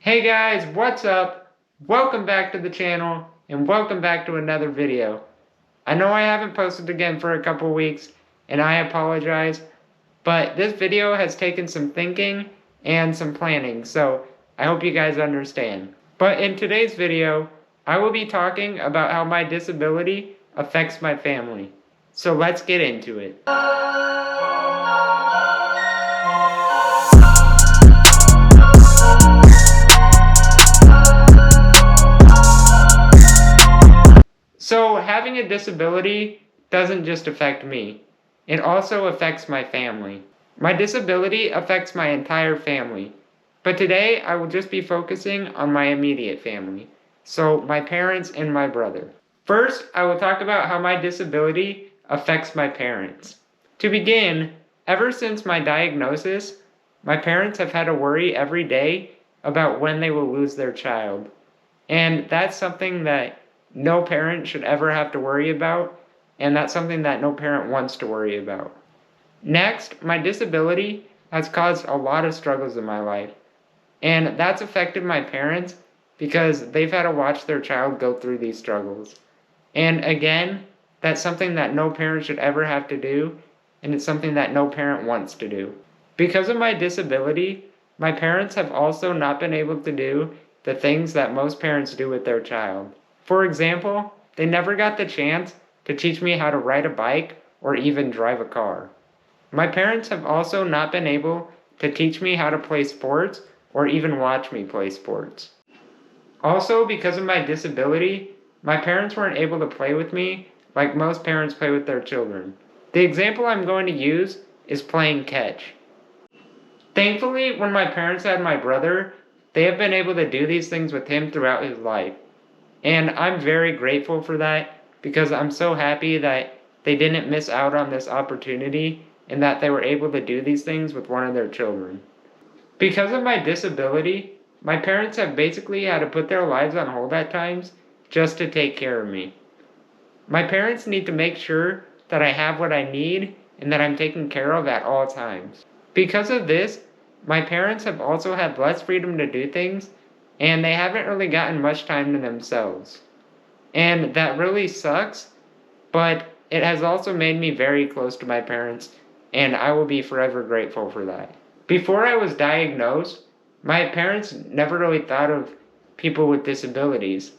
Hey guys, what's up? Welcome back to the channel and welcome back to another video. I know I haven't posted again for a couple weeks and I apologize, but this video has taken some thinking and some planning, so I hope you guys understand. But in today's video, I will be talking about how my disability affects my family. So let's get into it. So having a disability doesn't just affect me. It also affects my family. My disability affects my entire family. But today I will just be focusing on my immediate family. So my parents and my brother. First, I will talk about how my disability affects my parents. To begin, ever since my diagnosis, my parents have had to worry every day about when they will lose their child. And that's something that no parent should ever have to worry about, and that's something that no parent wants to worry about. Next, my disability has caused a lot of struggles in my life, and that's affected my parents because they've had to watch their child go through these struggles. And again, that's something that no parent should ever have to do, and it's something that no parent wants to do. Because of my disability, my parents have also not been able to do the things that most parents do with their child. For example, they never got the chance to teach me how to ride a bike or even drive a car. My parents have also not been able to teach me how to play sports or even watch me play sports. Also, because of my disability, my parents weren't able to play with me like most parents play with their children. The example I'm going to use is playing catch. Thankfully, when my parents had my brother, they have been able to do these things with him throughout his life. And I'm very grateful for that because I'm so happy that they didn't miss out on this opportunity and that they were able to do these things with one of their children. Because of my disability, my parents have basically had to put their lives on hold at times just to take care of me. My parents need to make sure that I have what I need and that I'm taken care of at all times. Because of this, my parents have also had less freedom to do things, and they haven't really gotten much time to themselves. And that really sucks, but it has also made me very close to my parents, and I will be forever grateful for that. Before I was diagnosed, my parents never really thought of people with disabilities.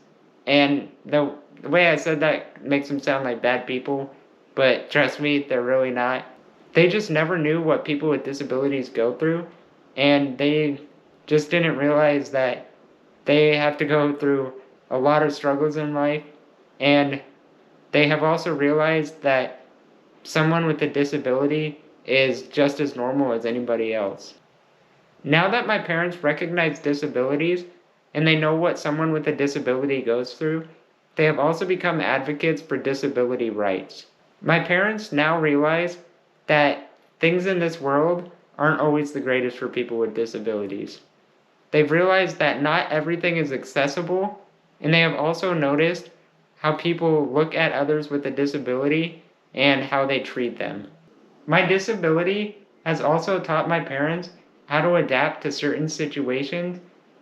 And the way I said that makes them sound like bad people, but trust me, they're really not. They just never knew what people with disabilities go through, and they just didn't realize that they have to go through a lot of struggles in life, and they have also realized that someone with a disability is just as normal as anybody else. Now that my parents recognize disabilities and they know what someone with a disability goes through, they have also become advocates for disability rights. My parents now realize that things in this world aren't always the greatest for people with disabilities. They've realized that not everything is accessible, and they have also noticed how people look at others with a disability and how they treat them. My disability has also taught my parents how to adapt to certain situations,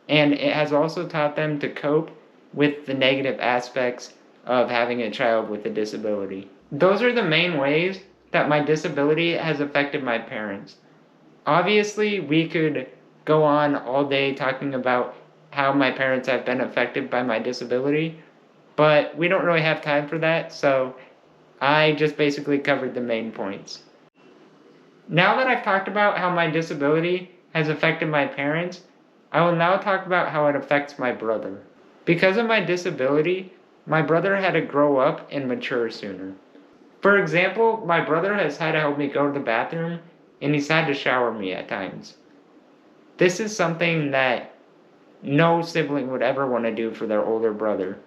and it has also taught them to cope with the negative aspects of having a child with a disability. Those are the main ways that my disability has affected my parents. Obviously, we could go on all day talking about how my parents have been affected by my disability, but we don't really have time for that, so I just basically covered the main points. Now that I've talked about how my disability has affected my parents, I will now talk about how it affects my brother. Because of my disability, my brother had to grow up and mature sooner. For example, my brother has had to help me go to the bathroom, and he's had to shower me at times. This is something that no sibling would ever want to do for their older brother.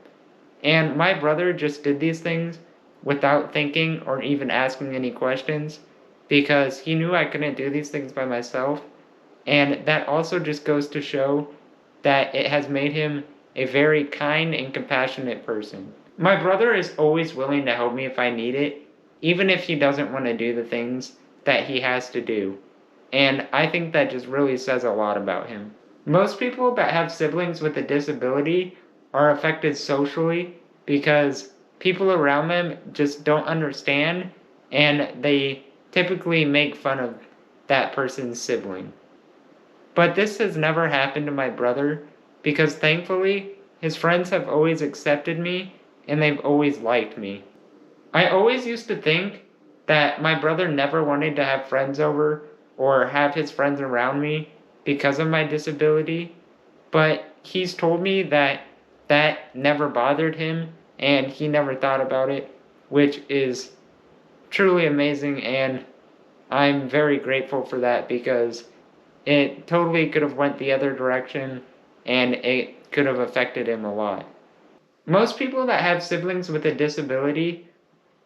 And my brother just did these things without thinking or even asking any questions because he knew I couldn't do these things by myself. And that also just goes to show that it has made him a very kind and compassionate person. My brother is always willing to help me if I need it, even if he doesn't want to do the things that he has to do. And I think that just really says a lot about him. Most people that have siblings with a disability are affected socially because people around them just don't understand and they typically make fun of that person's sibling. But this has never happened to my brother because thankfully his friends have always accepted me and they've always liked me. I always used to think that my brother never wanted to have friends over or have his friends around me because of my disability, but he's told me that that never bothered him and he never thought about it, which is truly amazing, and I'm very grateful for that because it totally could have went the other direction and it could have affected him a lot. Most people that have siblings with a disability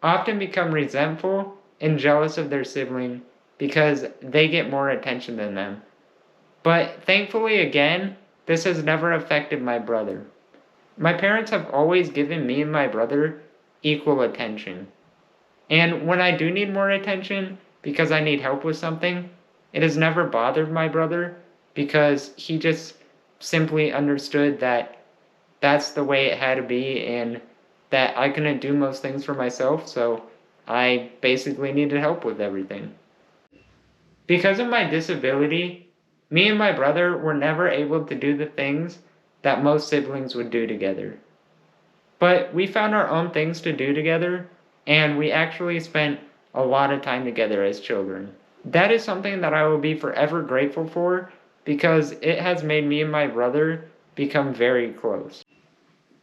often become resentful and jealous of their sibling because they get more attention than them. But thankfully, again, this has never affected my brother. My parents have always given me and my brother equal attention. And when I do need more attention because I need help with something, it has never bothered my brother because he just simply understood that that's the way it had to be and that I couldn't do most things for myself, so I basically needed help with everything. Because of my disability, me and my brother were never able to do the things that most siblings would do together. But we found our own things to do together, and we actually spent a lot of time together as children. That is something that I will be forever grateful for because it has made me and my brother become very close.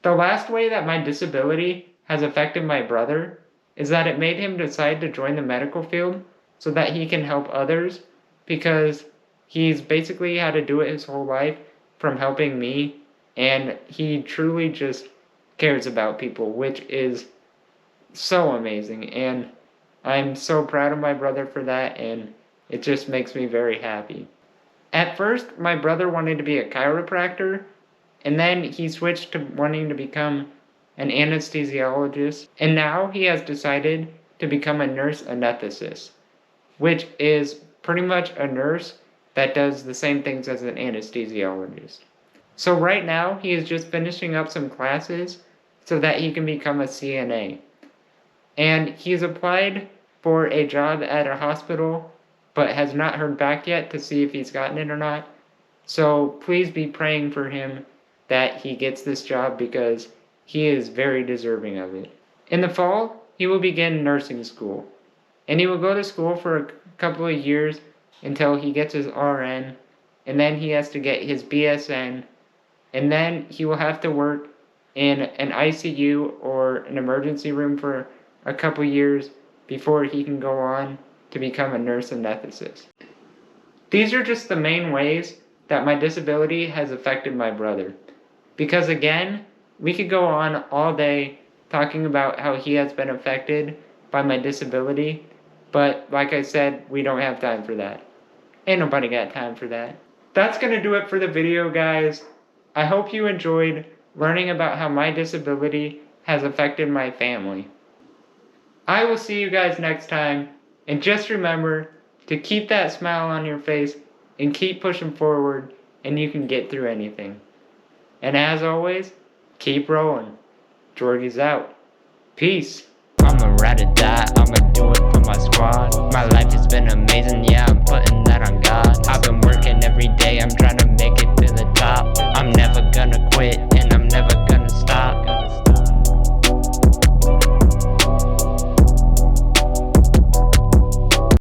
The last way that my disability has affected my brother is that it made him decide to join the medical field so that he can help others because he's basically had to do it his whole life from helping me, and he truly just cares about people, which is so amazing, and I'm so proud of my brother for that, and it just makes me very happy. At first, my brother wanted to be a chiropractor, and then he switched to wanting to become an anesthesiologist, and now he has decided to become a nurse anesthetist, which is pretty much a nurse that does the same things as an anesthesiologist. So right now, he is just finishing up some classes so that he can become a CNA. And he's applied for a job at a hospital, but has not heard back yet to see if he's gotten it or not. So please be praying for him that he gets this job because he is very deserving of it. In the fall, he will begin nursing school, and he will go to school for a couple of years until he gets his RN, and then he has to get his BSN, and then he will have to work in an ICU or an emergency room for a couple years before he can go on to become a nurse anesthetist. These are just the main ways that my disability has affected my brother. Because again, we could go on all day talking about how he has been affected by my disability, but like I said, we don't have time for that. Ain't nobody got time for that. That's gonna do it for the video, guys. I hope you enjoyed learning about how my disability has affected my family. I will see you guys next time, and just remember to keep that smile on your face and keep pushing forward, and you can get through anything. And as always, keep rolling. Jorgie's out. Peace. I'ma ride or die, I'ma do it for my squad. My life has been amazing, yeah, I'm putting that on God. I've been working every day, I'm trying to make it to the top. I'm